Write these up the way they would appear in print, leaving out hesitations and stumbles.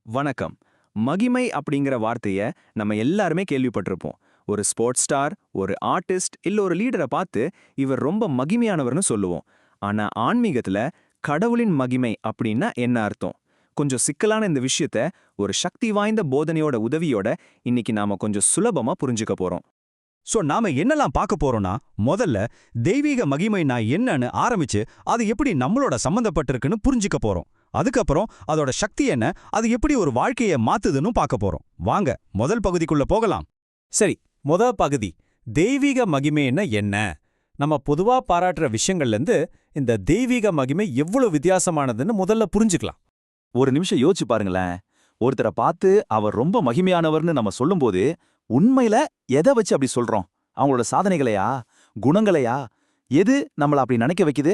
வணக்கம். மகிமை அப்படிங்கிற வார்த்தைய நம்ம எல்லாருமே கேள்விப்பட்டிருப்போம். ஒரு ஸ்போர்ட்ஸ் ஸ்டார், ஒரு ஆர்டிஸ்ட் இல்ல ஒரு லீடரை பார்த்து இவர் ரொம்ப மகிமையானவர்னு சொல்லுவோம். ஆனா ஆன்மீகத்துல கடவுளின் மகிமை அப்படின்னா என்ன அர்த்தம்? கொஞ்சம் சிக்கலான இந்த விஷயத்த ஒரு சக்தி வாய்ந்த போதனையோட உதவியோட இன்னைக்கு நாம கொஞ்சம் சுலபமா புரிஞ்சுக்க போறோம். நாம என்னெல்லாம் பார்க்க போறோம்னா, முதல்ல தெய்வீக மகிமைனா என்னன்னு ஆரம்பிச்சு அது எப்படி நம்மளோட சம்பந்தப்பட்டிருக்குன்னு புரிஞ்சுக்க போறோம். அதுக்கப்புறம் அதோட சக்தி என்ன, அது எப்படி ஒரு வாழ்க்கையை மாத்துதுன்னு பார்க்க போறோம். வாங்க முதல் பகுதிக்குள்ள போகலாம். சரி, பகுதி தெய்வீக மகிமைன்னா என்ன? நம்ம பொதுவா பாராட்டுற விஷயங்கள்ல இருந்து இந்த தெய்வீக மகிமை எவ்வளவு வித்தியாசமானதுன்னு முதல்ல புரிஞ்சுக்கலாம். ஒரு நிமிஷம் யோசிச்சு பாருங்களேன். ஒருத்தரை பார்த்து அவர் ரொம்ப மகிமையானவர்னு நம்ம சொல்லும்போது உண்மையில எதை வச்சு அப்படி சொல்றோம்? அவங்களோட சாதனைகளையா, குணங்களையா? எது நம்மள அப்படி நினைக்க வைக்குது?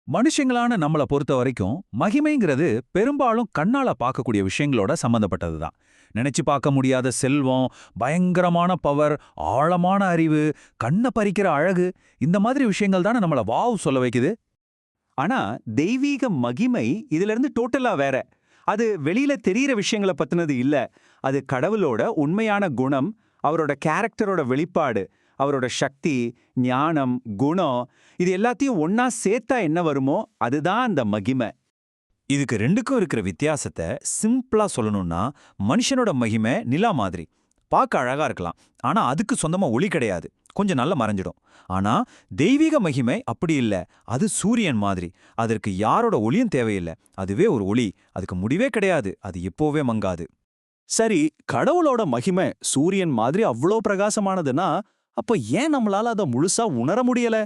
மனுஷங்களான நம்மள பொறுத்த வரைக்கும் மகிமைங்கிறது பெரும்பாலும் கண்ணால பார்க்கக்கூடிய விஷயங்களோட சம்பந்தப்பட்டதுதான். நினைச்சு பார்க்க முடியாத செல்வம், பயங்கரமான பவர், ஆழமான அறிவு, கண்ண பறிக்கிற அழகு, இந்த மாதிரி விஷயங்கள் தானே நம்மள வாவ் சொல்ல வைக்குது. ஆனா தெய்வீக மகிமை இதுல இருந்து டோட்டலா வேற. அது வெளியில தெரியற விஷயங்களை பத்தினது இல்ல. அது கடவுளோட உண்மையான குணம், அவரோட கேரக்டரோட வெளிப்பாடு, அவரோட சக்தி, ஞானம், குணம், இது எல்லாத்தையும் ஒன்னா சேர்த்தா என்ன வருமோ அதுதான் அந்த மகிமை. இதுக்கு ரெண்டுக்கும் இருக்கிற வித்தியாசத்தை சிம்பிளா சொல்லணும்னா, மனுஷனோட மகிமை நிலா மாதிரி பார்க்க அழகா இருக்கலாம், ஆனா அதுக்கு சொந்தமா ஒளி கிடையாது, கொஞ்சம் நல்லா மறைஞ்சிடும். ஆனா தெய்வீக மகிமை அப்படி இல்ல. அது சூரியன் மாதிரி, அதற்கு யாரோட ஒளியும் தேவையில்லை, அதுவே ஒரு ஒளி, அதுக்கு முடிவே கிடையாது, அது எப்போவே மங்காது. சரி, கடவுளோட மகிமை சூரியன் மாதிரி அவ்வளோ பிரகாசமானதுன்னா அப்ப ஏன் நம்மளால அதை முழுசா உணர முடியல?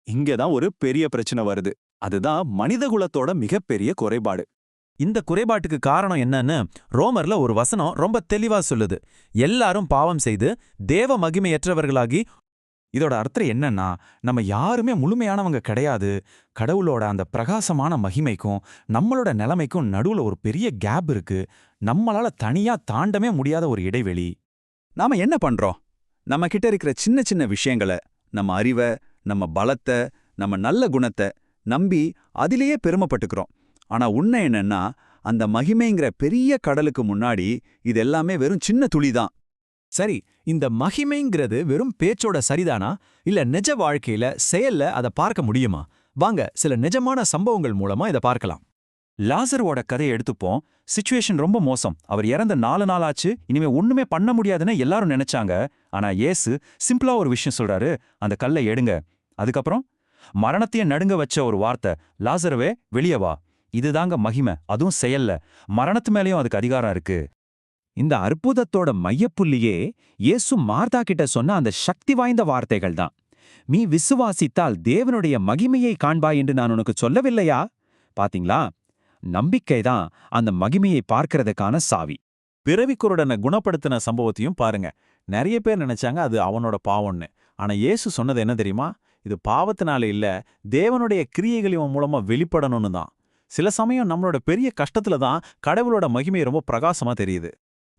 இங்கதான் ஒரு பெரிய பிரச்சனை வருது. அதுதான் மனிதகுலத்தோட மிகப்பெரிய குறைபாடு. இந்த குறைபாட்டுக்கு காரணம் என்னன்னு ரோமர்ல ஒரு வசனம் ரொம்ப தெளிவா சொல்லுது. எல்லாரும் பாவம் செய்து தேவ மகிமையற்றவர்களாகி. இதோட அர்த்தம் என்னன்னா, நம்ம யாருமே முழுமையானவங்க கிடையாது. கடவுளோட அந்த பிரகாசமான மகிமைக்கும் நம்மளோட நிலைமைக்கும் நடுவுல ஒரு பெரிய கேப் இருக்கு. நம்மளால தனியா தாண்டவே முடியாத ஒரு இடைவெளி. நாம என்ன பண்றோம்? நம்ம கிட்ட இருக்கிற சின்ன சின்ன விஷயங்களை, நம்ம அறிவை, நம்ம பலத்தை, நம்ம நல்ல குணத்தை நம்பி அதிலேயே பெருமைப்பட்டுக்கிறோம். ஆனா உண்மை என்னன்னா, அந்த மகிமைங்கிற பெரிய கடலுக்கு முன்னாடி இது எல்லாமே வெறும் சின்ன துளிதான். சரி, இந்த மகிமைங்கிறது வெறும் பேச்சோட சரிதானா, இல்ல நிஜ வாழ்க்கையில செயல்ல அதை பார்க்க முடியுமா? வாங்க சில நிஜமான சம்பவங்கள் மூலமா இதை பார்க்கலாம். லாசரோட கதையை எடுத்துப்போம். சிச்சுவேஷன் ரொம்ப மோசம். அவர் இறந்த 4 நாள் ஆச்சு. இனிமே ஒண்ணுமே பண்ண முடியாதுன்னு எல்லாரும் நினைச்சாங்க. ஆனா இயேசு சிம்பிளா ஒரு விஷயம் சொல்றாரு, அந்த கல்லை எடுங்க. அதுக்கப்புறம் மரணத்தையே நடுங்க வச்ச ஒரு வார்த்தை, லாசரவே வெளியே வா. இதுதாங்க மகிமை, அதுவும் செயல்ல. மரணத்து மேலேயும் அதுக்கு அதிகாரம் இருக்கு. இந்த அற்புதத்தோட மையப்புள்ளியே இயேசு மார்த்தா கிட்ட சொன்ன அந்த சக்தி வாய்ந்த வார்த்தைகள் தான். நீ விசுவாசித்தால் தேவனுடைய மகிமையை காண்பாய் என்று நான் உனக்கு சொல்லவில்லையா? பாத்தீங்களா? நம்பிக்கைதான் அந்த மகிமையை பார்க்கிறதுக்கான சாவி. பிறவிக்குருடனை குணப்படுத்தின சம்பவத்தையும் பாருங்க. நிறைய பேர் நினைச்சாங்க அது அவனோட பாவம்னு. ஆனா இயேசு சொன்னது என்ன தெரியுமா? இது பாவத்தினால இல்ல, தேவனுடைய கிரியைகளின் மூலமா வெளிப்படணும்னு தான். சில சமயம் நம்மளோட பெரிய கஷ்டத்துல தான் கடவுளோட மகிமை ரொம்ப பிரகாசமா தெரியுது.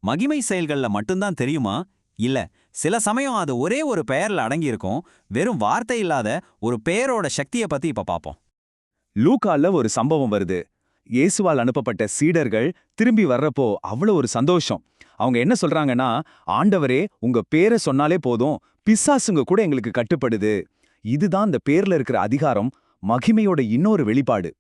மகிமை செயல்கள்ல மட்டும்தான் தெரியுமா? இல்ல, சில சமயம் அது ஒரே ஒரு பெயர்ல அடங்கியிருக்கும். வெறும் வார்த்தை இல்லாத ஒரு பெயரோட சக்தியை பத்தி இப்ப பாப்போம். லூக்கால ஒரு சம்பவம் வருது. இயேசுவால் அனுப்பப்பட்ட சீடர்கள் திரும்பி வர்றப்போ அவ்வளவு ஒரு சந்தோஷம். அவங்க என்ன சொல்றாங்கன்னா, ஆண்டவரே உங்க பேரை சொன்னாலே போதும், பிசாசுங்க கூட எங்களுக்கு கட்டுப்படுது. இதுதான் இந்த பேர்ல இருக்கிற அதிகாரம், மகிமையோட இன்னொரு வெளிப்பாடு.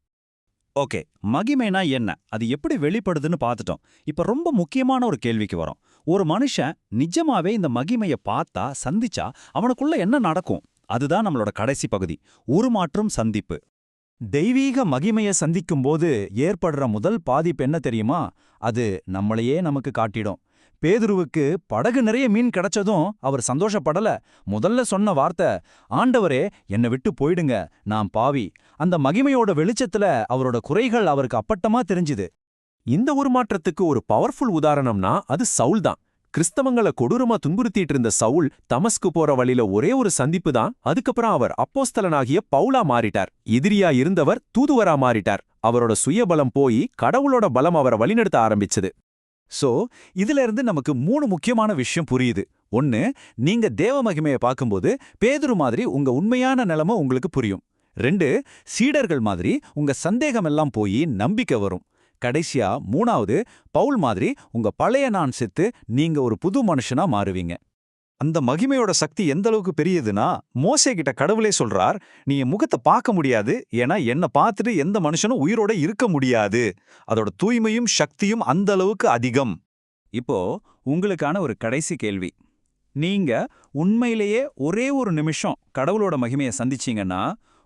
ஓகே, மகிமைனா என்ன, அது எப்படி வெளிப்படுதுன்னு பார்த்துட்டோம். இப்ப ரொம்ப முக்கியமான ஒரு கேள்விக்கு வரோம். ஒரு மனுஷன் நிஜமாவே இந்த மகிமையை பார்த்தா, சந்திச்சா அவனுக்குள்ள என்ன நடக்கும்? அதுதான் நம்மளோட கடைசி பகுதி, உருமாற்றும் சந்திப்பு. தெய்வீக மகிமையை சந்திக்கும்போது ஏற்படுற முதல் பாதிப்பு என்ன தெரியுமா? அது நம்மளையே நமக்கு காட்டிடும். பேதுருவுக்கு படகு நிறைய மீன் கிடைச்சதும் அவர் சந்தோஷப்படல. முதல்ல சொன்ன வார்த்தை, ஆண்டவரே என்னை விட்டு போயிடுங்க, நான் பாவி. அந்த மகிமையோட வெளிச்சத்துல அவரோட குறைகள் அவருக்கு அப்பட்டமா தெரிஞ்சுது. இந்த உருமாற்றத்துக்கு ஒரு பவர்ஃபுல் உதாரணம்னா அது சவுல் தான். கிறிஸ்தவங்களை கொடூரமா துன்புறுத்திட்டு இருந்த சவுல் தமஸ்கு போற வழியில ஒரே ஒரு சந்திப்பு தான். அதுக்கப்புறம் அவர் அப்போஸ்தலனாகிய பவுலா மாறிட்டார். எதிரியா இருந்தவர் தூதுவரா மாறிட்டார். அவரோட சுயபலம் போய் கடவுளோட பலம் அவரை வழிநடத்த ஆரம்பிச்சது. சோ இதுல இருந்து நமக்கு 3 முக்கியமான விஷயம் புரியுது. 1, நீங்க தேவ மகிமையை பார்க்கும்போது பேதுரு மாதிரி உங்க உண்மையான நிலைமை உங்களுக்கு புரியும். 2, சீடர்கள் மாதிரி உங்க சந்தேகம் எல்லாம் போய் நம்பிக்கை வரும். கடைசியா 3வது, பவுல் மாதிரி உங்க பழைய நான் செத்து நீங்க ஒரு புது மனுஷனா மாறுவீங்க. அந்த மகிமையோட சக்தி எந்த அளவுக்கு பெரியதுன்னா, மோசே கிட்ட கடவுளே சொல்றார், நீ என் முகத்தை பார்க்க முடியாது, ஏன்னா என்ன பார்த்துட்டு எந்த மனுஷனும் உயிரோட இருக்க முடியாது. அதோட தூய்மையும் சக்தியும் அந்த அளவுக்கு அதிகம். இப்போ உங்களுக்கான ஒரு கடைசி கேள்வி. நீங்க உண்மையிலேயே ஒரே ஒரு நிமிஷம் கடவுளோட மகிமையை சந்திச்சீங்கன்னா,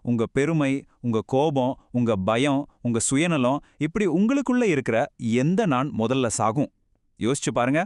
உங்க பெருமை, உங்க கோபம், உங்க பயம், உங்க சுயநலம், இப்படி உங்களுக்குள்ள இருக்கிற எந்த நான் முதல்ல சாகும்? யோசிச்சு பாருங்க.